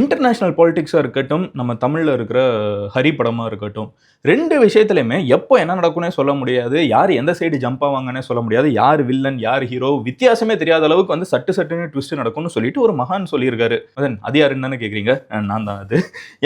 International பாலிடிக்ஸாக இருக்கட்டும், நம்ம தமிழில் இருக்கிற ஹரி படமாக இருக்கட்டும், 2 விஷயத்துலையுமே எப்போ என்ன நடக்கும்னே சொல்ல முடியாது. யார் எந்த சைடு ஜம்ப் ஆவாங்கன்னே சொல்ல முடியாது. யார் வில்லன், யார் ஹீரோ வித்தியாசமே தெரியாத அளவுக்கு வந்து சட்டு சட்டுன்னு ட்விஸ்ட் நடக்கும்னு சொல்லிட்டு ஒரு மகான் சொல்லியிருக்காரு. அதன் அது யாருன்னு தானே கேட்குறீங்க? நான் தான் அது.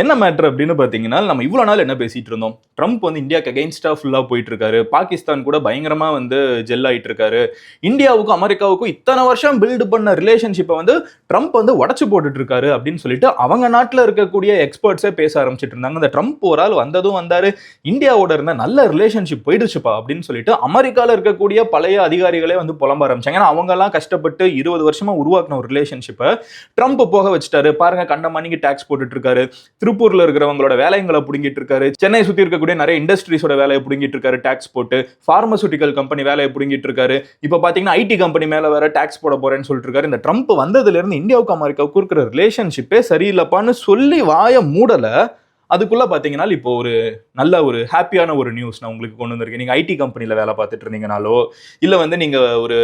என்ன மேட்ரு அப்படின்னு பார்த்தீங்கன்னா, நம்ம இவ்வளோ நாள் என்ன பேசிட்டு இருந்தோம்? ட்ரம்ப் வந்து இந்தியாவுக்கு அகெயின்ஸ்டாக ஃபுல்லாக போயிட்டு இருக்காரு. பாகிஸ்தான் கூட பயங்கரமாக வந்து ஜெல் ஆகிட்டு இருக்காரு. இந்தியாவுக்கும் அமெரிக்காவுக்கும் இத்தனை வருஷம் பில்டு பண்ண ரிலேஷன்ஷிப்பை வந்து ட்ரம்ப் வந்து உடச்சு போட்டுட்டு இருக்காரு அப்படின்னு சொல்லிட்டு அவங்க நாட்டில் இருக்கக்கூடிய எக்ஸ்பர்ட்ஸே பேச ஆரம்பிச்சிட்டு இருந்தாங்க. இந்த ட்ரம்ப் ஒரு ஆள் வந்ததும் வந்தாரு, இந்தியாவோட இருந்த நல்ல ரிலேஷன்ஷிப் போயிடுச்சுப்பா அப்படின்னு சொல்லிட்டு அமெரிக்காவில் இருக்கக்கூடிய பழைய அதிகாரிகளே வந்து புலம்ப ஆரம்பிச்சாங்க. ஏன்னா அவங்க எல்லாம் கஷ்டப்பட்டு 20 வருஷமா உருவாக்கின ஒரு ரிலேஷன்ஷிப்பை ட்ரம்ப் போக வச்சுட்டாரு. பாருங்க, கண்ட மணிக்கு டாக்ஸ் போட்டுட்டு இருக்காரு, திருப்பூர்ல இருக்கிறவங்களோட வேலைங்களை புடுங்கிட்டு இருக்காரு, சென்னை சுத்தி இருக்கக்கூடிய நிறைய இண்டஸ்ட்ரீஸோட வேலையை புடுங்கிட்டு இருக்காரு டாக்ஸ் போட்டு, பார்மசூட்டிக்கல் கம்பெனி வேலையை புடுங்கிட்டு இருக்காரு. இப்ப பாத்தீங்கன்னா ஐடி கம்பெனி மேல வேற டாக்ஸ் போட போறேன்னு சொல்லிட்டு இருக்காரு. இந்த ட்ரம்ப் வந்ததுல இருந்து இந்தியாவுக்கு அமெரிக்காவுக்கு இருக்கிற ரிலேஷன்ஷிப்பே சரியில்லைப்பான்னு சொல்லி வாய மூடல. அதுக்குள்ள பாத்தீங்கன்னா இப்போ ஒரு நல்ல ஒரு ஹாப்பியான ஒரு நியூஸ் நான் உங்களுக்கு கொண்டு வந்திருக்கேன். நீங்க ஐடி கம்பெனில வேலை பார்த்துட்டு இருந்தீங்கனாலோ, இல்ல வந்து நீங்க ஒரு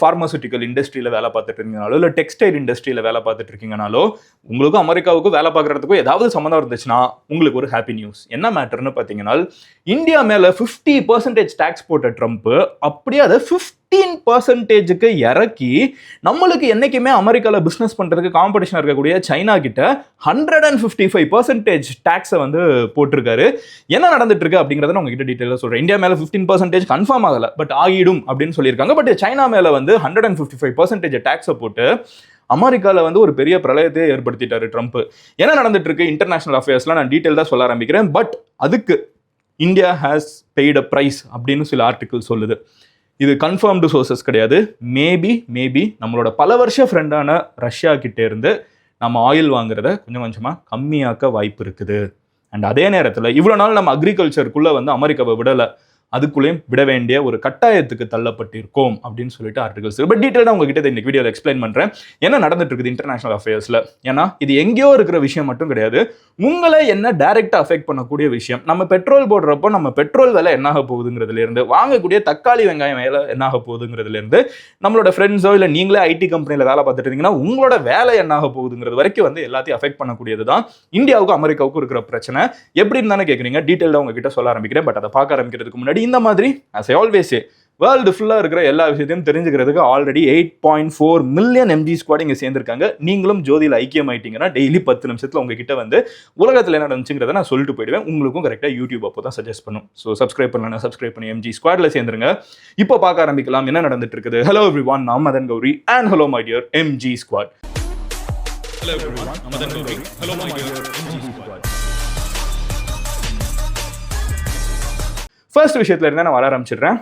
பார்மசூட்டிக்கல் இண்டஸ்ட்ரியில வேலை பார்த்துட்டு இருக்கீங்கனாலோ, இல்ல டெக்ஸ்டைல் இண்டஸ்ட்ரியில வேலை பார்த்துட்டு இருக்கீங்கனாலோ, உங்களுக்கும் அமெரிக்காவுக்கும் வேலை பார்க்கறதுக்கும் ஏதாவது சம்மந்தம் இருந்துச்சுன்னா உங்களுக்கு ஒரு ஹாப்பி நியூஸ். என்ன மேட்டர்னு பாத்தீங்கன்னா, இந்தியா மேல 50% டாக்ஸ் போட்ட ட்ரம்ப் அப்படியே அதை 15% இறக்கி நம்மளுக்கு என்னைக்குமே அமெரிக்காவில் பிசினஸ் பண்றதுக்கு காம்படிஷன் இருக்கக்கூடிய சைனா கிட்ட 155% டாக்ஸை வந்து போட்டிருக்காரு. என்ன நடந்துட்டு இருக்கு அப்படிங்கறத நான் உங்ககிட்ட டீட்டெயிலாக சொல்றேன். இந்தியா மேல 15% கன்ஃபார்ம் ஆகல, பட் ஆகிடும் அப்படின்னு சொல்லியிருக்காங்க. பட் சைனா மேல வந்து 155% டாக்ஸை போட்டு அமெரிக்காவில் வந்து ஒரு பெரிய பிரளயத்தை ஏற்படுத்திட்டாரு ட்ரம்ப். என்ன நடந்துட்டு இருக்கு இன்டர்நேஷனல் அஃபேர்ஸ்லாம் நான் டீட்டெயில் தான் சொல்ல ஆரம்பிக்கிறேன். பட் அதுக்கு India has paid a price அப்படின்னு சில ஆர்டிகிள் சொல்லுது. இது கன்ஃபார்ம்டு சோர்சஸ் கிடையாது. மேபி நம்மளோட பல வருஷ ஃப்ரெண்டான ரஷ்யா கிட்டே இருந்து நம்ம ஆயில் வாங்குறத கொஞ்சம் கொஞ்சமாக கம்மியாக்க வாய்ப்பு இருக்குது. அண்ட் அதே நேரத்தில் இவ்வளோ நாள் நம்ம அக்ரிகல்ச்சருக்குள்ளே வந்து அமெரிக்காவை விடலை, அதுக்குள்ளேயும் விட வேண்டிய ஒரு கட்டாயத்துக்கு தள்ளப்பட்டிருக்கோம் அப்படின்னு சொல்லிட்டு ஆர்டிகல்ஸ். பட் டீட்டெயிலாக உங்ககிட்ட இந்த வீடியோவில் எக்ஸ்பிளைன் பண்ணுறேன் என்ன நடந்துட்டு இருக்குது இன்டர்நேஷனல் அஃபேர்ஸில். ஏன்னா இது எங்கேயோ இருக்கிற விஷயம் மட்டும் கிடையாது, உங்களை என்ன டைரக்டாக அஃபெக்ட் பண்ணக்கூடிய விஷயம். நம்ம பெட்ரோல் போடுறப்போ நம்ம பெட்ரோல் விலை என்னாக போகுதுங்கிறதுலேருந்து, வாங்கக்கூடிய தக்காளி வெங்காயம் வேலை என்னாக போகுதுங்கிறதுலேருந்து, நம்மளோட ஃப்ரெண்ட்ஸோ இல்லை நீங்களே ஐடி கம்பெனியில் வேலை பார்த்துட்டு இருந்தீங்கன்னா உங்களோட வேலை என்னாக போகுதுங்கிறது வரைக்கும் வந்து எல்லாத்தையும் அஃபெக்ட் பண்ணக்கூடியது தான் இந்தியாவுக்கும் அமெரிக்காவுக்கும் இருக்கிற பிரச்சனை. எப்படி இருந்தானே கேட்குறீங்க, டீட்டெயிலாக உங்ககிட்ட சொல்ல ஆரம்பிக்கிறேன். பட் அதை பார்க்க ஆரம்பிக்கிறதுக்கு முன்னாடி இந்த மாதிரி as I always say, world ஃபுல்லாக இருக்கிற எல்லா விஷயத்தையும் தெரிஞ்சுக்கிறதுக்கு ஆல்ரெடி 8.4 மில்லியன் எம்ஜி ஸ்குவாட் இங்கே சேர்ந்துருக்காங்க. நீங்களும் ஜோதியில் ஐக்கியம் ஆயிட்டீங்கன்னா டெய்லி 10 நிமிஷத்தில் உங்ககிட்ட வந்து உலகத்தில் என்ன நடந்துச்சுங்கிறத நான் சொல்லிட்டு போயிடுவேன். உங்களுக்கும் கரெக்டாக யூடியூப் அப்போ தான் சஜஸ்ட் பண்ணும். ஸோ சப்ஸ்கிரைப் பண்ணலாம், சப்ஸ்கிரைப் பண்ணி எம்ஜி ஸ்குவாடில் சேர்ந்துருங்க. இப்போ பார்க்க ஆரம்பிக்கலாம் என்ன நடந்துட்டு இருக்குது. ஹலோ எவ்ரிவான், நான் Madan Gowri and hello my dear MG squad. Hello everyone, நான் Madan Gowri. Hello my dear MG squad. First விஷயத்துல இருந்தால் நான் வர ஆரம்பிச்சிடுறேன்.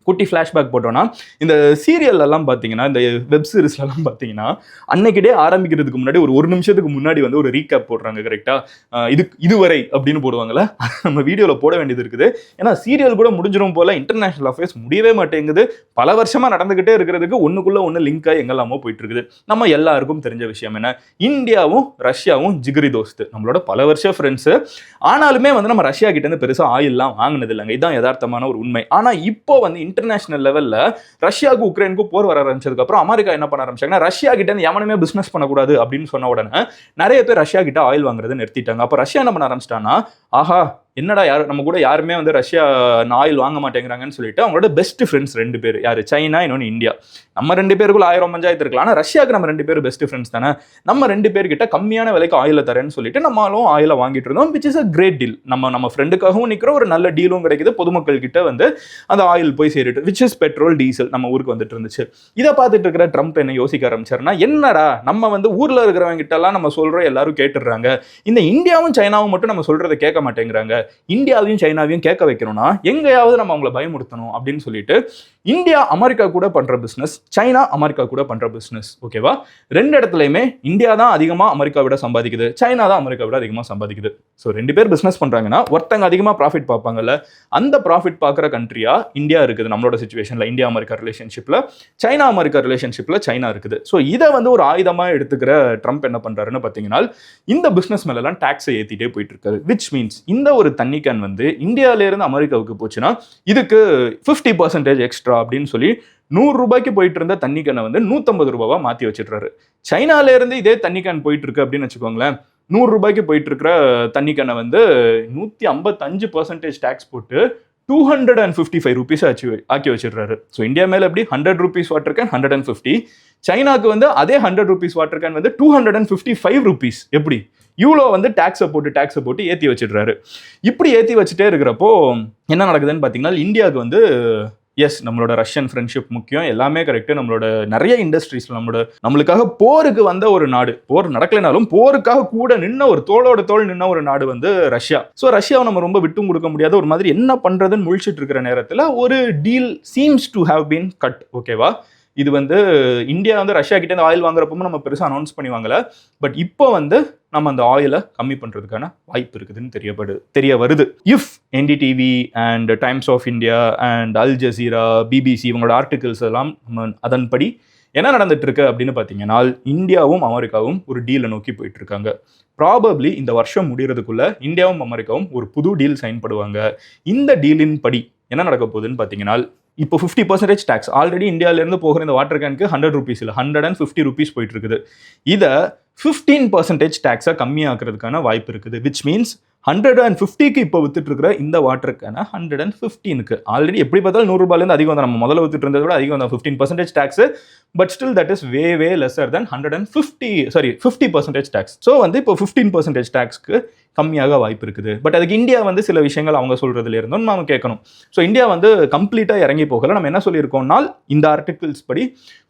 குட்டி ஃப்ளாஷ்பேக் போட்டோன்னா, இந்த சீரியல்லாம் பார்த்தீங்கன்னா, இந்த வெப் சீரிஸ்லாம் பார்த்தீங்கன்னா, அன்னைக்கு டே ஆரம்பிக்கிறதுக்கு முன்னாடி ஒரு நிமிஷத்துக்கு முன்னாடி வந்து ஒரு ரீகேப் போடுறாங்க கரெக்டாக. இதுவரை அப்படின்னு போடுவாங்கல்ல, நம்ம வீடியோவில் போட வேண்டியது இருக்குது. ஏன்னா சீரியல் கூட முடிஞ்சிடும் போல இன்டர்நேஷனல் அஃபேர்ஸ் முடியவே மாட்டேங்குது. பல வருஷமாக நடந்துகிட்டே இருக்கிறதுக்கு ஒன்றுக்குள்ள ஒன்று லிங்காக எங்கெல்லாமோ போயிட்டு இருக்குது. நம்ம எல்லாருக்கும் தெரிஞ்ச விஷயம் என்ன, இந்தியாவும் ரஷ்யாவும் ஜிகிரி தோஸ்து, நம்மளோட பல வருஷ ஃப்ரெண்ட்ஸு. ஆனாலுமே வந்து நம்ம ரஷ்யா கிட்ட இருந்து பெருசாக ஆயில்லாம் வாங்கினது இல்லைங்க. இதுதான் யதார்த்தமான ஒரு உண்மை. ஆனால் இப்போ வந்து இன்டர்நேஷனல் லெவல்ல ரஷ்யாவுக்கு உக்ரைனுக்கும் போர் வர ஆரம்பிச்சதுக்கு அப்புறம் அமெரிக்கா என்ன பண்ண ஆரம்பிச்சாங்கன்னா, ரஷ்யா கிட்ட எவனுமே பிசினஸ் பண்ணக்கூடாது அப்படின்னு சொன்ன உடனே நிறைய பேர் ரஷ்யா கிட்ட ஆயில் வாங்குறதை நிறுத்திட்டாங்க. அப்ப ரஷ்யா என்ன பண்ண ஆரம்பிச்சிட்டாங்கன்னா, ஆஹா என்னடா நம்ம கூட யாருமே வந்து ரஷ்யா ஆயில் வாங்க மாட்டேங்கிறாங்கன்னு சொல்லிட்டு அவங்களோட பெஸ்ட் ஃப்ரெண்ட்ஸ் 2 பேர், யாரு, சைனா, இன்னொன்று இந்தியா. நம்ம 2 பேருக்குள்ள 1000 பஞ்சாயத்து இருக்கலாம், ஆனால் ரஷ்யாவுக்கு நம்ம 2 பேர் பெஸ்ட் ஃப்ரெண்ட்ஸ் தானே. நம்ம 2 பேர்கிட்ட கம்மியான விலைக்கு ஆயில தரேன்னு சொல்லிட்டு நம்மளும் ஆயில வாங்கிட்டு இருந்தோம். Which is a great deal. நம்ம ஃப்ரெண்டுக்காகவும் நிற்கிற ஒரு நல்ல டீலும் கிடைக்குது, பொதுமக்கள் கிட்ட வந்து அந்த ஆயில் போய் சேரிட்டு, விச் இஸ் பெட்ரோல் டீசல் நம்ம ஊருக்கு வந்துட்டு இருந்துச்சு. இதை பார்த்துட்டு இருக்கிற ட்ரம்ப் என்ன யோசிக்க ஆரம்பிச்சாருன்னா, என்னடா நம்ம வந்து ஊர்ல இருக்கிறவங்க கிட்ட எல்லாம் நம்ம சொல்றோம், எல்லாரும் கேட்டுடுறாங்க, இந்த இந்தியாவும் சைனாவும் மட்டும் நம்ம சொல்றதை கேட்க மாட்டேங்கிறாங்க, இந்தியாவையும் சைனாவையும் கேட்க வைக்கணும்னா எங்கேயாவது நம்ம அவங்களை பயமுறுத்தணும் அப்படின்னு சொல்லிட்டு இந்தியா அமெரிக்கா கூட பண்ற பிசினஸ், சைனா அமெரிக்கா கூட பண்ற பிசினஸ், ஓகேவா, 2 இடத்துலையுமே இந்தியா தான் அதிகமா அமெரிக்கா விட சம்பாதிக்குது, சைனா தான் அமெரிக்கா விட அதிகமா சம்பாதிக்குது. ஸோ 2 பேர் பிசினஸ் பண்றாங்கன்னா ஒருத்தங்க அதிகமா ப்ராஃபிட் பார்ப்பாங்கல்ல, அந்த ப்ராஃபிட் பார்க்குற கண்ட்ரியா இந்தியா இருக்குது. நம்மளோட சிச்சுவேஷன்ல இந்தியா அமெரிக்கா ரிலேஷன்ஷிப்ல, சைனா அமெரிக்கா ரிலேஷன்ஷிப்ல சைனா இருக்குது. ஸோ இதை வந்து ஒரு ஆயுதமா எடுத்துக்கிற ட்ரம்ப் என்ன பண்றாருன்னு பார்த்தீங்கன்னா, இந்த பிசினஸ் மேலாம் டாக்ஸை ஏற்றிட்டே போயிட்டு இருக்காரு. விச் மீன்ஸ் இந்த ஒரு ஒரு தண்ணி கேன் வந்து இந்தியாவிலேருந்து அமெரிக்காவுக்கு போச்சுன்னா இதுக்கு 50% எக்ஸ்ட்ரா அப்படின்னு சொல்லி 100 ரூபாய்க்கு போயிட்டு இருந்த தண்ணி கேனை வந்து 150 ரூபாவா மாற்றி வச்சிடுறாரு. சைனாலேருந்து இதே தண்ணி கேன் போயிட்டு இருக்கு அப்படின்னு வச்சுக்கோங்களேன். 100 ரூபாய்க்கு போயிட்டு இருக்கிற தண்ணி கேனை வந்து 155% டேக்ஸ் போட்டு 255 ரூபீஸ் ஆக்கி வச்சிடுறாரு. ஸோ இந்தியா மேல எப்படி 100 ரூபீஸ் வாட்டர் கேன் 150, சைனாக்கு வந்து அதே 100 ரூபீஸ் வாட்டர் கேன் வந்து 255 ரூபீஸ். எப்படி இவ்வளோ வந்து டாக்ஸை போட்டு ஏற்றி வச்சிடுறாரு. இப்படி ஏற்றி வச்சுட்டே இருக்கிறப்போ என்ன நடக்குதுன்னு பார்த்தீங்கன்னா, இந்தியாவுக்கு வந்து எஸ் நம்மளோட ரஷ்யன் ஃப்ரெண்ட்ஷிப் முக்கியம், எல்லாமே கரெக்டு, நம்மளோட நிறைய இண்டஸ்ட்ரீஸ் நம்மளுக்காக போருக்கு வந்த ஒரு நாடு, போர் நடக்கலைனாலும் போருக்காக கூட நின்ன ஒரு தோளோட தோள் நின்ன ஒரு நாடு வந்து ரஷ்யா. ஸோ ரஷ்யாவை நம்ம ரொம்ப விட்டும் கொடுக்க முடியாத ஒரு மாதிரி என்ன பண்றதுன்னு முழிச்சிட்டு இருக்கிற நேரத்தில் ஒரு deal seems to have been cut. ஓகேவா, இது வந்து இந்தியா வந்து ரஷ்யா கிட்ட ஆயில் வாங்குறப்போ நம்ம பெருசாக அனௌன்ஸ் பண்ணி வாங்கல. பட் இப்போ வந்து நம்ம அந்த ஆயிலை கம்மி பண்றதுக்கான வாய்ப்பு இருக்குதுன்னு தெரிய வருது. If NDTV and Times of India and Al Jazeera, BBC இவங்களோட ஆர்டிகிள்ஸ் எல்லாம் அதன்படி என்ன நடந்துட்டு இருக்கு அப்படின்னு பார்த்தீங்கன்னா, இந்தியாவும் அமெரிக்காவும் ஒரு டீலை நோக்கி போயிட்டு இருக்காங்க. ப்ராபப்ளி இந்த வருஷம் முடிகிறதுக்குள்ள இந்தியாவும் அமெரிக்காவும் ஒரு புது டீல் சைன் பண்ணுவாங்க. இந்த டீலின் படி என்ன நடக்க போகுதுன்னு பார்த்தீங்கன்னா, இப்போ 50% டேக்ஸ் ஆல்ரெடி இந்தியாவிலேருந்து போகிற இந்த வாட்டர் கேனுக்கு 100 ரூபீஸ் இல்லை 150 ரூபீஸ் போயிட்டு இருக்குது. இதை 15% டேக்ஸாக கம்மியாக்குறதுக்கான வாய்ப்பு இருக்குது. விச் மீன்ஸ் 150க்கு இப்போ வித்துட்டு இருக்கிற இந்த வாட்டர் கேனை 115க்கு ஆல்ரெடி எப்படி பார்த்தாலும் 100 ரூபாயிலேருந்து அதிகம் தான். நம்ம முதல்ல வித்துட்டு இருந்ததை விட அதிகம் தான் 15% tax. But still that is way lesser than 50% tax. So வந்து இப்போ 15% டேக்ஸ்க்கு கம்மியாக வாய்ப்பு இருக்குது. பட் அதுக்கு இந்தியா வந்து சில விஷயங்கள் அவங்க சொல்றதுல இருந்தோம் நம்ம கேட்கணும். ஸோ இந்தியா வந்து கம்ப்ளீட்டாக இறங்கி போகல. நம்ம என்ன சொல்லியிருக்கோம்னால், இந்த ஆர்டிகிள்ஸ் படி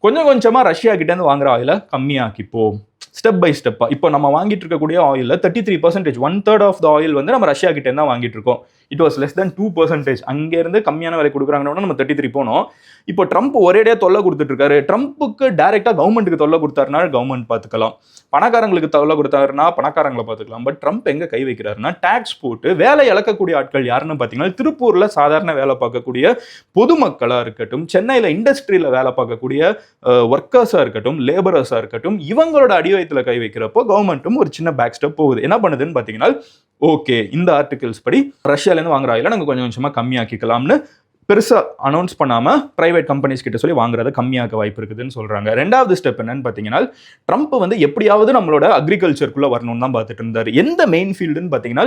கொஞ்சமாக ரஷ்யா கிட்டேருந்து வாங்குற ஆயிலை கம்மியாக்கிப்போம் ஸ்டெப் பை ஸ்டெப்பா. இப்போ நம்ம வாங்கிட்டு இருக்கக்கூடிய ஆயிலில் 33%, 1/3 ஆஃப் த ஆயில் வந்து நம்ம ரஷ்யா கிட்டே தான் வாங்கிட்டு இருக்கோம். It was less than 2%. அங்கேருந்து கம்மியான விலை கொடுக்குறாங்கன்னா நம்ம 33 போனோம். இப்போ ட்ரம்ப் ஒரேடியாக தொல்லை கொடுத்துட்டு இருக்காரு. ட்ரம்ப்புக்கு டைரெக்டாக கவர்மெண்ட்டுக்கு தொல்லை கொடுத்தாருனா கவர்மெண்ட் பார்த்துக்கலாம், பணக்காரங்களுக்கு தொல்லை கொடுத்தாருன்னா பணக்காரங்களை பார்த்துக்கலாம். பட் ட்ரம்ப் எங்கே கை வைக்கிறாருன்னா, டேக்ஸ் போட்டு வேலை இழக்கக்கூடிய ஆட்கள் யாருன்னு பார்த்தீங்கன்னா, திருப்பூரில் சாதாரண வேலை பார்க்கக்கூடிய பொதுமக்களாக இருக்கட்டும், சென்னையில் இண்டஸ்ட்ரியில் வேலை பார்க்கக்கூடிய ஒர்க்கர்ஸாக இருக்கட்டும், லேபரர்ஸாக இருக்கட்டும், இவங்களோட அடிவயத்தில் கை வைக்கிறப்போ கவர்மெண்ட்டும் ஒரு சின்ன பேக் ஸ்டெப் போகுது. என்ன பண்ணுதுன்னு பார்த்தீங்கன்னா, ஓகே இந்த ஆர்டிகிள்ஸ் படி ரஷ்யாலேருந்து வாங்குற ஆயில நாங்கள் கொஞ்சமாக கம்மியாக்கிக்கலாம்னு பெருசாக அனௌன்ஸ் பண்ணாமல் ப்ரைவேட் கம்பெனிஸ் கிட்ட சொல்லி வாங்குறத கம்மியாக வாய்ப்பு இருக்குதுன்னு சொல்கிறாங்க. ரெண்டாவது ஸ்டெப் என்னன்னு பார்த்தீங்கன்னா, ட்ரம்ப் வந்து எப்படியாவது நம்மளோட அக்ரிகல்ச்சருக்குள்ளே வரணும்னு தான் பார்த்துட்டு இருந்தார். எந்த மெயின் ஃபீல்டுன்னு பார்த்தீங்கன்னா,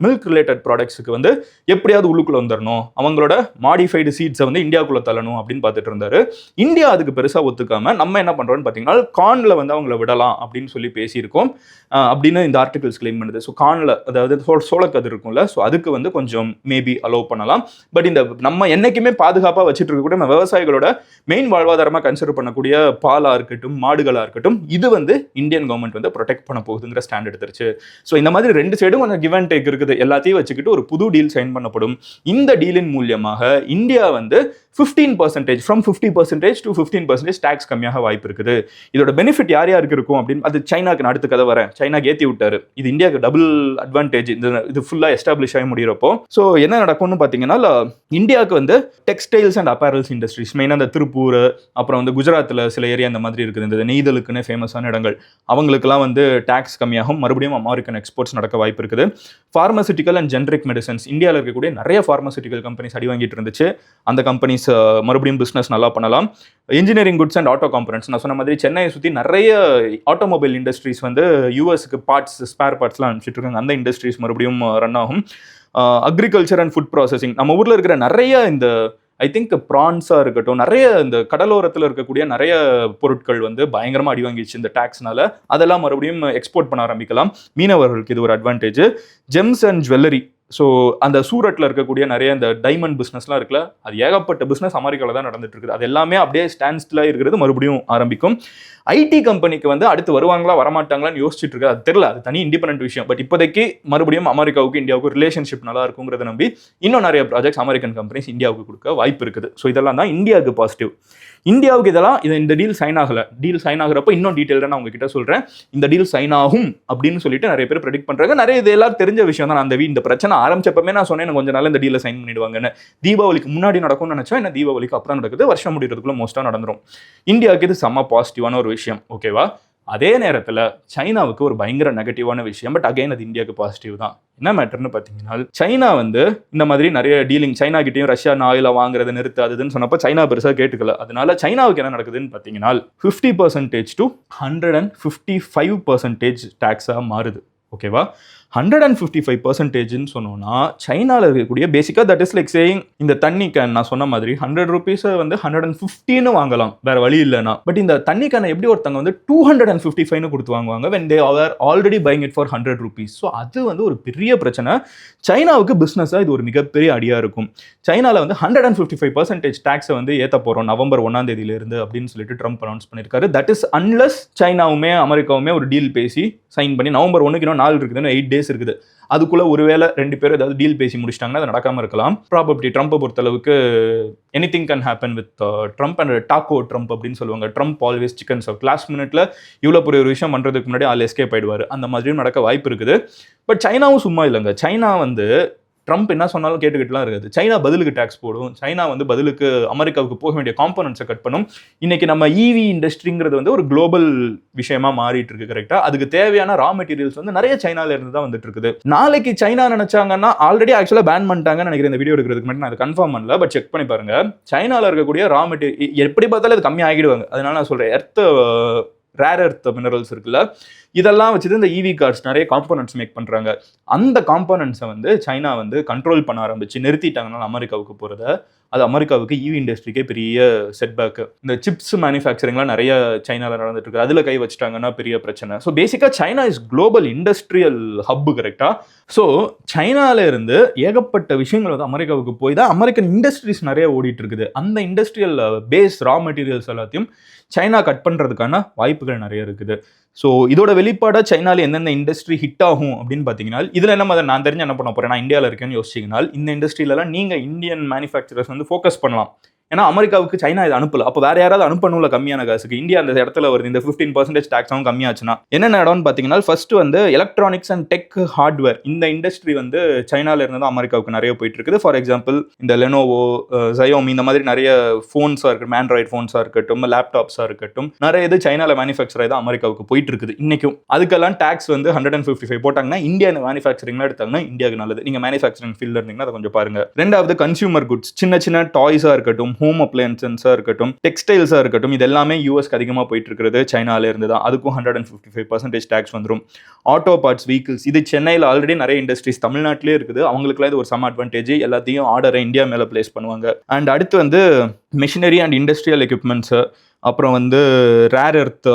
மில்க் ரிலேட்டட் ப்ராடக்ட்ஸுக்கு வந்து எப்படியாவது உள்ளுக்குள்ளே வந்துடணும், அவங்களோட மாடிஃபைடு சீட்ஸை வந்து இந்தியாவுக்குள்ளே தள்ளணும் அப்படின்னு பார்த்துட்டு இருந்தார். இந்தியா அதுக்கு பெருசாக ஒத்துக்காமல் நம்ம என்ன பண்ணுறோம்னு பார்த்தீங்கன்னா, கார்னில் வந்து அவங்கள விடலாம் அப்படின்னு சொல்லி பேசியிருக்கோம் அப்படின்னு இந்த ஆர்டிகிள்ஸ் கிளைம் பண்ணுது. ஸோ கார்னில், அதாவது சோளக்கதிர் இருக்கும்ல, ஸோ அதுக்கு வந்து கொஞ்சம் மேபி அலோவ் பண்ணலாம். பட் இந்த நம்ம என்னைக்குமே பாதுகாப்பாக வச்சுட்டு இருக்கக்கூடிய நம்ம விவசாயிகளோட மெயின் வாழ்வாதாரமாக கன்சிடர் பண்ணக்கூடிய பாலாக இருக்கட்டும், மாடுகளாக இருக்கட்டும், இது வந்து இந்தியன் கவர்மெண்ட் வந்து ப்ரொடெக்ட் பண்ண போகுதுங்கிற ஸ்டாண்ட் எடுத்துருச்சு. ஸோ இந்த மாதிரி ரெண்டு சைடும் கொஞ்சம் கிவ் அண்ட் டேக் இருக்குது. எல்லாத்தையும் வச்சுக்கிட்டு ஒரு புது டீல் சைன் பண்ணப்படும். இந்த டீலின் மூலியமாக இந்தியா வந்து 15% from 50% to 15% டேக்ஸ் கம்மியாக வாய்ப்பு இருக்குது. இதோட பெனிஃபிட் யாருக்கு இருக்கும் அப்படின்னு, அது சைனாக்கு அடுத்த கதை வரேன். சைனாக்கு ஏற்றி விட்டாரு, இது இந்தியாவுக்கு டபுள் அட்வான்டேஜ். இது ஃபுல்லாக எஸ்டாப்ளிஷ் ஆகி முடிகிறப்போ ஸோ என்ன நடக்கும்னு பார்த்தீங்கன்னா, இந்தியாவுக்கு வந்து டெக்ஸ்டைல்ஸ் அண்ட் அப்பேரல்ஸ் இண்டஸ்ட்ரீஸ் மெயினாக அந்த திருப்பூர், அப்புறம் வந்து குஜராத்தில் சில ஏரியா இந்த மாதிரி இருக்குது, இந்த நெய்தலுக்குன்னு ஃபேமஸான இடங்கள், அவங்களுக்குலாம் வந்து டேக்ஸ் கம்மியாகும். மறுபடியும் அமெரிக்கன் எக்ஸ்போர்ட்ஸ் நடக்க வாய்ப்பு இருக்குது. ஃபார்மசிட்டிக்கல் அண்ட் ஜென்ரிக் மெடிசன்ஸ், இந்தியாவில் இருக்கக்கூடிய நிறைய ஃபார்மசிட்டிக்கல் கம்பெனிஸ் அடி வாங்கிட்டு இருந்துச்சு. அந்த கம்பெனிஸ் மறுபடியும் பிஸ்னஸ் நல்லா பண்ணலாம். Engineering goods and auto components, நான் சொன்ன மாதிரி சென்னையை சுற்றி நிறைய ஆட்டோமொபைல் இண்டஸ்ட்ரீஸ் வந்து யூஎஸ்க்கு ஸ்பேர் பார்ட்ஸ்லாம் அனுப்பிச்சிட்டு இருக்காங்க. அந்த இண்டஸ்ட்ரீஸ் மறுபடியும் ரன் ஆகும். அக்ரிகல்ச்சர் அண்ட் ஃபுட் ப்ராசஸிங், நம்ம ஊரில் இருக்கிற நிறைய இந்த ஐ திங்க் ப்ரான்ஸாக இருக்கட்டும், நிறைய இந்த கடலோரத்தில் இருக்கக்கூடிய நிறைய பொருட்கள் வந்து பயங்கரமாக அடி வாங்கிடுச்சு இந்த டேக்ஸ்னால. அதெல்லாம் மறுபடியும் எக்ஸ்போர்ட் பண்ண ஆரம்பிக்கலாம். மீனவர்களுக்கு இது ஒரு advantage. Gems and jewellery, so அந்த சூரட்டில் இருக்கக்கூடிய நிறைய இந்த டைமண்ட் பிஸ்னஸ்லாம் இருக்குல்ல, அது ஏகப்பட்ட பிஸ்னஸ் அமெரிக்காவில் தான் நடந்துட்டு இருக்குது. அது எல்லாமே அப்படியே ஸ்டாண்ட் ஸ்டில்லாக இருக்கிறது மறுபடியும் ஆரம்பிக்கும். ஐடி கம்பெனிக்கு வந்து அடுத்து வருவாங்களா வரமாட்டாங்களான்னு யோசிச்சுட்டு இருக்கு, அது தெரியல, அது தனி இண்டிபெண்டன்ட் விஷயம். பட் இப்போதைக்கு மறுபடியும் அமெரிக்காவுக்கு இந்தியாவுக்கு ரிலேஷன்ஷிப் நல்லா இருக்குங்கிறத நம்பி இன்னும் நிறைய ப்ராஜெக்ட்ஸ் அமெரிக்கன் கம்பெனிஸ் இந்தியாவுக்கு கொடுக்க வாய்ப்பு இருக்குது. ஸோ இதெல்லாம் தான் இந்தியாவுக்கு பாசிட்டிவ். இந்தியாவுக்கு இதெல்லாம் இந்த டீல் சைன் ஆகலை. டீல் சைன் ஆகிறப்ப இன்னும் டீட்டெயிலாக நான் உங்ககிட்ட சொல்கிறேன். இந்த டீல் சைன் ஆகும் அப்படின்னு சொல்லிட்டு நிறைய பேர் ப்ரெடிக்ட் பண்ணுறாங்க. நிறைய இது எல்லாம் தெரிஞ்ச விஷயம் தான். அந்த இந்த பிரச்சனை ஆரம்பிச்சப்பமே நான் சொன்னேன் கொஞ்ச நாள் இந்த டீலை சைன் பண்ணிடுவாங்கன்னு. தீபாவளிக்கு முன்னாடி நடக்கும்னு நினச்சோம், என்ன தீபாவளிக்கு அப்புறம் நடக்குது, வருஷம் முடிகிறதுக்குள்ள மோஸ்ட்டாக நடந்துடும். இந்தியாவுக்கு இது செம்ம பாசிட்டிவான ஒரு விஷயம். ஓகேவா? அதே நேரத்தில் சைனாவுக்கு ஒரு பயங்கர நெகட்டிவான விஷயம், பட் அகைன் அது இந்தியாவுக்கு பாசிட்டிவ் தான். என்ன மேட்டர்னு பார்த்தீங்கன்னா, சைனா வந்து இந்த மாதிரி நிறைய டீலிங் சைனா கிட்டையும் ரஷ்யா ஆயில வாங்குறதை நிறுத்தாதுன்னு சொன்னப்போ சைனா பெருசாக கேட்டுக்கல. அதனால சைனாவுக்கு என்ன நடக்குதுன்னு பார்த்தீங்கன்னா 50% to 155% டேக்ஸாக மாறுது. ஓகேவா? 155% சொன்னோம்னா சைனாவில் இருக்கக்கூடிய பேசிக்காக தட் இஸ் லைக் சேயிங், இந்த தண்ணி கேன் நான் சொன்ன மாதிரி 100 rupees வந்து 150 வாங்கலாம் வேற வழி இல்லைனா. பட் இந்த தண்ணி கேனை எப்படி ஒருத்தங்க வந்து 255 கொடுத்து வாங்குவாங்க when they are already buying it for 100 rupees. So அது வந்து ஒரு பெரிய பிரச்சனை. சைனாவுக்கு பிஸ்னஸாக இது ஒரு மிகப்பெரிய அடியாக இருக்கும். சைனாவில் வந்து 155% டேக்ஸை வந்து ஏற்ற போகிறோம் நவம்பர் 1ஆம் தேதியிலிருந்து அப்படின்னு சொல்லிட்டு ட்ரம்ப் அனௌன்ஸ் பண்ணியிருக்காரு. தட் இஸ் அன்லஸ் சைனாவுமே அமெரிக்காவுமே ஒரு டீல் பேசி சைன் பண்ணி நவம்பர் 1க்கு இன்னும் நாள் இருக்குதுன்னு 8 days இருக்குது. அதுக்குள்ள ஒருவேளை 2 பேரும் ஏதாவது டீல் பேசி முடிச்சிட்டாங்கன்னா அது நடக்காம இருக்கலாம். ப்ராபபிலிட்டி ட்ரம்ப்பை பொறுத்தளவுக்கு anything can happen with Trump and டாக்கோ Trump அப்படின்னு சொல்லுவாங்க. Trump always chicken serve. Last மினிட்ல இவ்வளோ பெரிய ஒரு விஷயம் பண்றதுக்கு முன்னாடி ஆள் எஸ்கேப் ஆயிடுவார். அந்த மாதிரியும் நடக்க வாய்ப்பு இருக்குது. பட் சைனாவும் சும்மா இல்லைங்க. சைனா வந்து ட்ரம்ப் என்ன சொன்னாலும் கேட்டுக்கிட்டுலாம் இருக்காது. சைனா பதிலுக்கு டேக்ஸ் போடும். சைனா வந்து பதிலுக்கு அமெரிக்காவுக்கு போக வேண்டிய காம்பனன்ட்ஸை கட் பண்ணும். இன்னைக்கு நம்ம இவி இண்டஸ்ட்ரிங்கிறது வந்து ஒரு குளோபல் விஷயமா மாறிட்டு இருக்கு. கரெக்டா? அதுக்கு தேவையான ரா மெட்டீரியல்ஸ் வந்து நிறைய சைனால இருந்து தான் வந்துட்டு இருக்குது. நாளைக்கு சைனா நினைச்சாங்கன்னா ஆல்ரெடி ஆக்சுவலா பேன் பண்ணிட்டாங்கன்னு நினைக்கிறேன். இந்த வீடியோ எடுக்கிறதுக்கு மட்டும் நான் அதை கன்ஃபார்ம் பண்ணல. பட் செக் பண்ணி பாருங்க. சைனால இருக்கக்கூடிய ரா மெட்டீரியல் எப்படி பார்த்தாலும் அது கம்மி ஆகிடுவாங்க. அதனால நான் சொல்றேன், ரேர் எர்த் மினரல்ஸ் இருக்குல்ல, இதெல்லாம் வச்சுட்டு இந்த இவி கார்ஸ் நிறைய காம்போனன்ட்ஸ் மேக் பண்ணுறாங்க. அந்த காம்போனன்ட்ஸை வந்து சைனா வந்து கண்ட்ரோல் பண்ண ஆரம்பிச்சு நிறுத்திட்டாங்கன்னா அமெரிக்காவுக்கு போகிறத, அது அமெரிக்காவுக்கு இவி இண்டஸ்ட்ரிக்கே பெரிய செட்பேக்கு. இந்த சிப்ஸ் மேனுஃபேக்சரிங்லாம் நிறைய சைனாவில் நடந்துட்டு இருக்கு. அதில் கை வச்சுட்டாங்கன்னா பெரிய பிரச்சனை. ஸோ பேசிக்காக China is global industrial hub. கரெக்டாக? ஸோ சைனால இருந்து ஏகப்பட்ட விஷயங்கள் வந்து அமெரிக்காவுக்கு போய் தான் அமெரிக்கன் இண்டஸ்ட்ரீஸ் நிறைய ஓடிட்டு இருக்குது. அந்த இண்டஸ்ட்ரியல் பேஸ் ரா மெட்டீரியல்ஸ் எல்லாத்தையும் சைனா கட் பண்ணுறதுக்கான வாய்ப்புகள் நிறைய இருக்குது. ஸோ இதோட வெளிப்பாடாக சைனாவில் எந்தெந்த இண்டஸ்ட்ரி ஹிட் ஆகும் அப்படின்னு பார்த்தீங்கன்னா, இதில் என்ன மாதிரி நான் தெரிஞ்சு என்ன பண்ண போகிறேன், நான் இந்தியாவில் இருக்கேன்னு யோசிச்சிங்கன்னா இந்த இண்டஸ்ட்ரியிலலாம் நீங்கள் இந்தியன் மேனுஃபேக்சரர்ஸ் வந்து ஃபோக்கஸ் பண்ணலாம். ஏன்னா அமெரிக்காவுக்கு சைனா இது அனுப்பல. அப்போ வேற யாராவது அனுப்பணும்ல கம்மியான காசுக்கு. இந்தியா அந்த இடத்துல வருது. இந்த 15% டேக்ஸும் கம்மியாச்சுன்னா என்னென்ன இடம்னு பார்த்தீங்கன்னா, ஃபர்ஸ்ட் வந்து எலக்ட்ரானிக்ஸ் அண்ட் டெக் ஹார்ட்வேர். இந்த இண்டஸ்ட்ரி வந்து சைனால இருந்து தான் அமெரிக்காவுக்கு நிறைய போயிட்டு இருக்குது. ஃபார் எக்ஸாம்பிள் இந்த லெனோவோ, ஜயோமி இந்த மாதிரி நிறைய ஃபோன்ஸாக இருக்கட்டும், ஆண்ட்ராய்டு ஃபோன்ஸாக இருக்கட்டும், லேப்டாப்ஸாக இருக்கட்டும், நிறைய இது சைனால மேனுஃபேக்சர் ஆகி தான் அமெரிக்காவுக்கு போயிட்டு இருக்குது இன்னைக்கும். அதுக்கெல்லாம் டேக்ஸ் வந்து 155 போட்டாங்கன்னா இந்தியா மேனுஃபேக்சரிங்லாம் எடுத்தாங்கன்னா இந்தியாவுக்கு நல்லது. நீங்க மேனுஃபேக்சரிங் ஃபீல்ட்ல இருந்தீங்கன்னா அதை கொஞ்சம் பாருங்க. ரெண்டாவது கன்சியூமர் குட்ஸ், சின்ன சின்ன டாய்ஸாக இருக்கட்டும், ஹோம் அப்ளையன்சஸாக இருக்கட்டும், டெக்ஸ்டைல்ஸாக இருக்கட்டும், இது எல்லாமே யூஎஸ்க்கு அதிகமாக போயிட்டு இருக்கிறது சைனால இருந்து தான். அதுக்கும் 155% டேக்ஸ் வந்துடும். ஆட்டோ பார்ட்ஸ், வெஹிக்கிள்ஸ், இது சென்னையில் ஆல்ரெடி நிறைய இண்டஸ்ட்ரீஸ் தமிழ்நாட்டிலே இருக்குது. அவங்களுக்குலாம் இது ஒரு சம் அட்வான்டேஜ். எல்லாத்தையும் ஆர்டரை இந்தியா மேலே பிளேஸ் பண்ணுவாங்க. அண்ட் அடுத்து வந்து மிஷினரி அண்ட் இண்டஸ்ட்ரியல் எக்யூப்மெண்ட்ஸு, அப்புறம் வந்து rare earth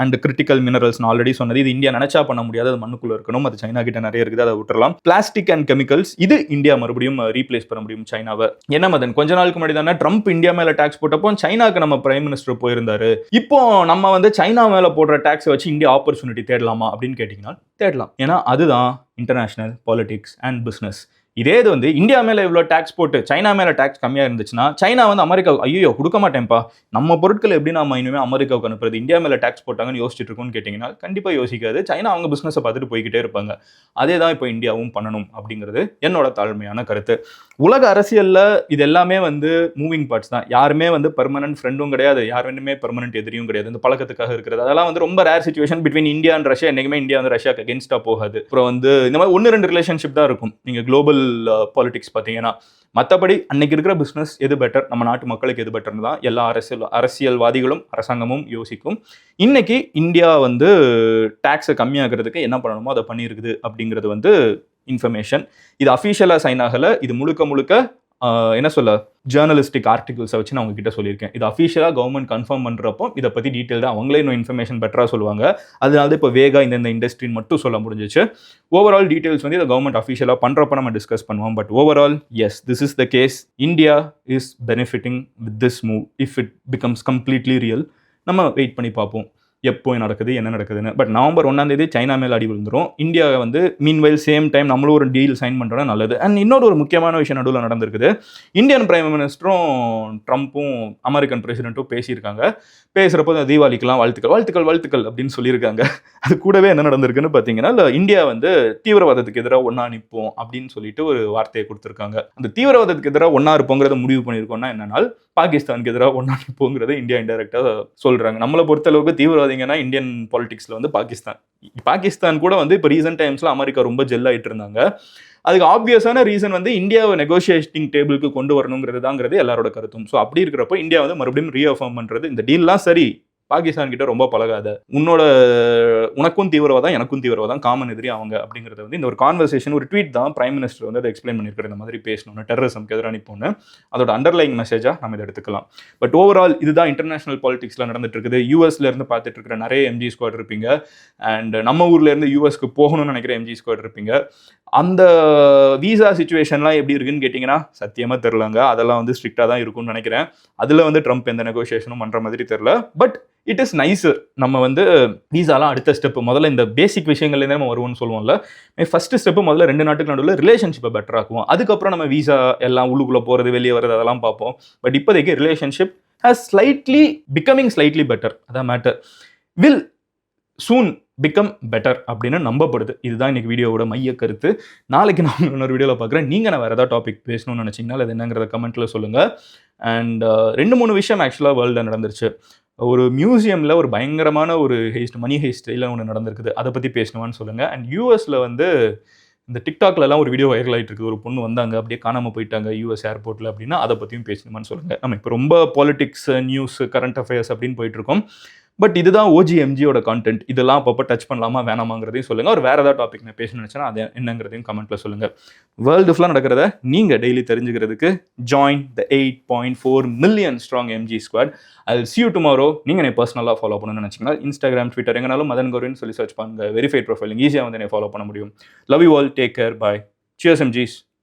and critical minerals. நான் ஆல்ரெடி சொன்னது, இது இந்தியா நினைச்சா பண்ண முடியாது. அது மண்ணுக்குள்ள இருக்கணும். அது சைனா கிட்ட நிறைய இருக்குது, அதை விட்டுறலாம். பிளாஸ்டிக் அண்ட் கெமிக்கல்ஸ், இது இந்தியா மறுபடியும் ரீப்ளேஸ் பண்ண முடியும் சைனாவை. என்ன மதன், கொஞ்ச நாளுக்கு முன்னாடி தானே ட்ரம்ப் இந்தியா மேல டாக்ஸ் போட்டப்போ சைனாக்கு நம்ம பிரைம் மினிஸ்டர் போயிருந்தாரு. இப்போ நம்ம வந்து சைனா மேல போடுற டாக்ஸ் வச்சு இந்தியா ஆப்பர்ச்சுனிட்டி தேடலாமா அப்படின்னு கேட்டீங்கன்னா தேடலாம். ஏன்னா அதுதான் இன்டர்நேஷனல் பாலிடிக்ஸ் அண்ட் பிசினஸ். இதே இது வந்து இந்தியா மேல இவ்வளோ டேக்ஸ் போட்டு சைனா மேல டேக்ஸ் கம்மியா இருந்துச்சுன்னா சைனா வந்து அமெரிக்காவுக்கு ஐயோ கொடுக்க மாட்டேன்ப்பா, நம்ம பொருட்கள் எப்படி நம்ம இனிமேல் அமெரிக்காவுக்கு அனுப்புறது, இந்தியா மேல டேக்ஸ் போட்டாங்கன்னு யோசிச்சுட்டு இருக்கோம்னு கேட்டீங்கன்னா கண்டிப்பா யோசிக்காது. சைனா அவங்க பிசினஸை பார்த்துட்டு போய்கிட்டே இருப்பாங்க. அதே தான் இப்போ இந்தியாவும் பண்ணணும் அப்படிங்கிறது என்னோட தாழ்மையான கருத்து. உலக அரசியல்ல இது எல்லாமே வந்து மூவிங் பார்ட்ஸ் தான். யாருமே வந்து பெர்மனன்ட் ஃப்ரெண்டும் கிடையாது, யாருமே பெர்மனன்ட் எதிரியும் கிடையாது. இந்த பழக்கத்துக்காக இருக்கிறது அதெல்லாம் வந்து ரொம்ப rare situation. Between India and Russia என்னைக்குமே இந்தியா வந்து ரஷ்யாக்கு அகேன்ஸ்டா போகாது. அப்புறம் வந்து இந்த மாதிரி 1-2 ரிலேஷன்ஷிப் தான் இருக்கும் நீங்க குளோபல் பாலிடிக்ஸ் பார்த்தீங்கன்னா. மற்றபடி அன்னைக்கு இருக்கிற பிஸ்னஸ் எது பெட்டர், நம்ம நாட்டு மக்களுக்கு எது பெட்டர்னு தான் எல்லா அரசியல்வாதிகளும் அரசாங்கமும் யோசிக்கும். இன்னைக்கு இந்தியா வந்து டேக்ஸை கம்மியாகிறதுக்கு என்ன பண்ணணுமோ அதை பண்ணியிருக்குது அப்படிங்கிறது வந்து இன்ஃபர்மேஷன். இது அஃபீஷியலாக சைன் ஆகலை. இது முழுக்க என்ன சொல்ல ஜேர்னலிஸ்டிக் ஆர்டிகல்ஸை வச்சு நான் உங்ககிட்ட சொல்லியிருக்கேன். இது அஃபீஷியலாக கவர்மெண்ட் கன்ஃபார்ம் பண்ணுறப்போ இதை பற்றி டீட்டெயில்டாக அவங்களே இன்னும் இன்ஃபர்மேஷன் பெட்டராக சொல்லுவாங்க. அதனால தான் இப்போ வேகா இந்த இண்டஸ்ட்ரின்னு மட்டும் சொல்ல முடிஞ்சிச்சு. ஓவரால் டீட்டெயில்ஸ் வந்து இதை கவர்மெண்ட் அஃபீஷியலாக பண்ணுறப்போ நம்ம டிஸ்கஸ் பண்ணுவோம். But overall yes, this is the case. India is benefiting with this move if it becomes completely real. நம்ம வெயிட் பண்ணி பார்ப்போம் எப்போ நடக்குது என்ன நடக்குதுன்னு. பட் நவம்பர் 1ஆம் தேதி சைனா மேலே அடி விழுந்துரும். இந்தியா வந்து மீன்வைல் சேம் டைம் நம்மளும் ஒரு டீல் சைன் பண்ணுறோன்னா நல்லது. அண்ட் இன்னொரு ஒரு முக்கியமான விஷயம் நடுவில் நடந்திருக்குது. இந்தியன் பிரைம் மினிஸ்டரும் ட்ரம்ப்பும் அமெரிக்கன் பிரசிடென்ட்டும் பேசியிருக்காங்க. பேசுகிறப்போ தீபாவளிக்கெல்லாம் வாழ்த்துக்கள் அப்படின்னு சொல்லியிருக்காங்க. அது கூடவே என்ன நடந்திருக்குன்னு பார்த்தீங்கன்னா, இந்தியா வந்து தீவிரவாதத்துக்கு எதிராக ஒன்றா நிற்போம் அப்படின்னு சொல்லிட்டு ஒரு வார்த்தையை கொடுத்துருக்காங்க. அந்த தீவிரவாதத்துக்கு எதிராக ஒன்றா இருப்போங்கிறத முடிவு பண்ணியிருக்கோம்னா என்னன்னா, பாகிஸ்தானுக்கு எதிராக ஒன்றா நிற்போங்கிறத இந்தியா இன்டெரக்டாக சொல்கிறாங்க. நம்மளை பொறுத்தளவுக்கு தீவிரவாதிங்கன்னா இந்தியன் பாலிடிக்ஸில் வந்து பாகிஸ்தான் கூட வந்து இப்போ ரீசெண்ட் டைம்ஸில் அமெரிக்கா ரொம்ப ஜெல் ஆகிட்டு இருந்தாங்க. அதுக்கு ஆப்வியஸான ரீசன் வந்து இந்தியாவை நெகோசியேட்டிங் டேபிளுக்கு கொண்டு வரணுங்கிறது தாங்கிறது எல்லாரோட கருத்தும். ஸோ அப்படி இருக்கிறப்போ இந்தியா வந்து மறுபடியும் ரீஅஃபர்ம் பண்ணுறது, இந்த டீல்லாம் சரி, பாகிஸ்தான் கிட்ட ரொம்ப பழகாத, உனக்கும் தீவிரவாதம் எனக்கும் தீவிரவாதம், காமன் எதிரி அவங்க அப்படிங்கிறது வந்து இந்த ஒரு கான்வர்சேஷன், ஒரு ட்வீட் தான் பிரைம் மினிஸ்டர் வந்து அதை எக்ஸ்பிளைன் பண்ணியிருக்கிற இந்த மாதிரி பேசணும்னு, டெரரிசம்க்கு எதிராக நிற்போன்னு. அதோட அண்டர்லைங் மெசேஜாக நம்ம இதை எடுத்துக்கலாம். பட் ஓவரால் இதுதான் இன்டர்நேஷனல் பாலிடிக்ஸில் நடந்துட்டு இருக்குது. யூஎஸ்ல இருந்து பார்த்துட்டு இருக்கிற நிறைய எம்ஜி ஸ்குவாட் இருப்பீங்க, அண்ட் நம்ம ஊர்ல இருந்து யூஎஸ்க்கு போகணும்னு நினைக்கிற எம்ஜி ஸ்குவாட் இருப்பீங்க. அந்த வீசா சுச்சுவேஷன்லாம் எப்படி இருக்குன்னு கேட்டிங்கன்னா சத்தியமாக தெரிலங்க. அதெல்லாம் வந்து ஸ்ட்ரிக்டாக தான் இருக்கும்னு நினைக்கிறேன். அதில் வந்து ட்ரம்ப் எந்த நெகோசியேஷனும் பண்ணுற மாதிரி தெரில. But it is nicer. நம்ம வந்து வீசாலாம் அடுத்த ஸ்டெப், முதல்ல இந்த பேசிக் விஷயங்கள்லேருந்தே நம்ம வருவோம்னு சொல்லுவோம்ல. ஃபர்ஸ்ட் ஸ்டெப்பு முதல்ல 2 நாட்டுக்கு நடுவில் ரிலேஷன்ஷிப்பை பெட்டர் ஆக்குவோம். அதுக்கப்புறம் நம்ம வீசா எல்லாம் உள்ளுக்குள்ளே போகிறது வெளியே வர்றது அதெல்லாம் பார்ப்போம். பட் இப்போதைக்கு relationship has becoming slightly better. அதான் matter. Will soon become better அப்படின்னு நம்பப்படுது. இதுதான் இன்னைக்கு வீடியோவோட மைய கருத்து. நாளைக்கு நான் இன்னொரு வீடியோவில் பார்க்குறேன். நீங்கள் நான் வேறு ஏதாவது டாபிக் பேசணும்னு நினச்சிங்கன்னா அது என்னங்கிறத கமெண்ட்டில் சொல்லுங்கள். அண்ட் 2-3 விஷயம் ஆக்சுவலாக வேர்ல்டில் நடந்துருச்சு. ஒரு மியூசியமில் ஒரு பயங்கரமான ஒரு மணி ஹெய்ஸ்டில் ஒன்று நடந்திருக்குது. அதை பற்றி பேசணுமான்னு சொல்லுங்கள். அண்ட் யூஎஸில் வந்து இந்த டிக்டாக்லலாம் ஒரு வீடியோ வைரல் ஆகிட்டு இருக்குது. ஒரு பொண்ணு வந்தாங்க, அப்படியே காணாமல் போயிட்டாங்க யூஎஸ் ஏர்போர்ட்டில் அப்படின்னா, அதை பற்றியும் பேசணுமான்னு சொல்லுங்கள். நம்ம இப்போ ரொம்ப பாலிடிக்ஸ், நியூஸ், கரண்ட் அஃபேர்ஸ் அப்படின்னு போயிட்டுருக்கோம். பட் இதுதான் ஓஜிஎம்ஜியோட கான்டென்ட். இதெல்லாம் அப்பப்போ டச் பண்ணலாமா வேணாமாங்கிறதையும் சொல்லுங்கள். ஒரு வேறு ஏதாவது டாபிக் நான் பேசணும்னு நினச்சேன்னா அது என்னங்கிறதையும் கமெண்ட்டில் சொல்லுங்கள். வேர்ல்டு ஃபுல்லாக நடக்கிறத நீங்கள் டெய்லி தெரிஞ்சுக்கிறதுக்கு join the 8.4 million strong MG squad. I will see you tomorrow. நீங்கள் என்னை பர்சனலாக ஃபாலோ பண்ணணும்னு நினச்சிங்கன்னா இன்ஸ்டாகிராம், ட்விட்டர் எங்கனாலும் மதன் கௌரின்னு சொல்லி சர்ச் பண்ணுங்கள். வெரிஃபைட் ப்ரொஃபைலிங் ஈஸியாக வந்து என்னை ஃபாலோ பண்ண முடியும். Love you all. Take care. Bye. Cheers எம்ஜிஸ்.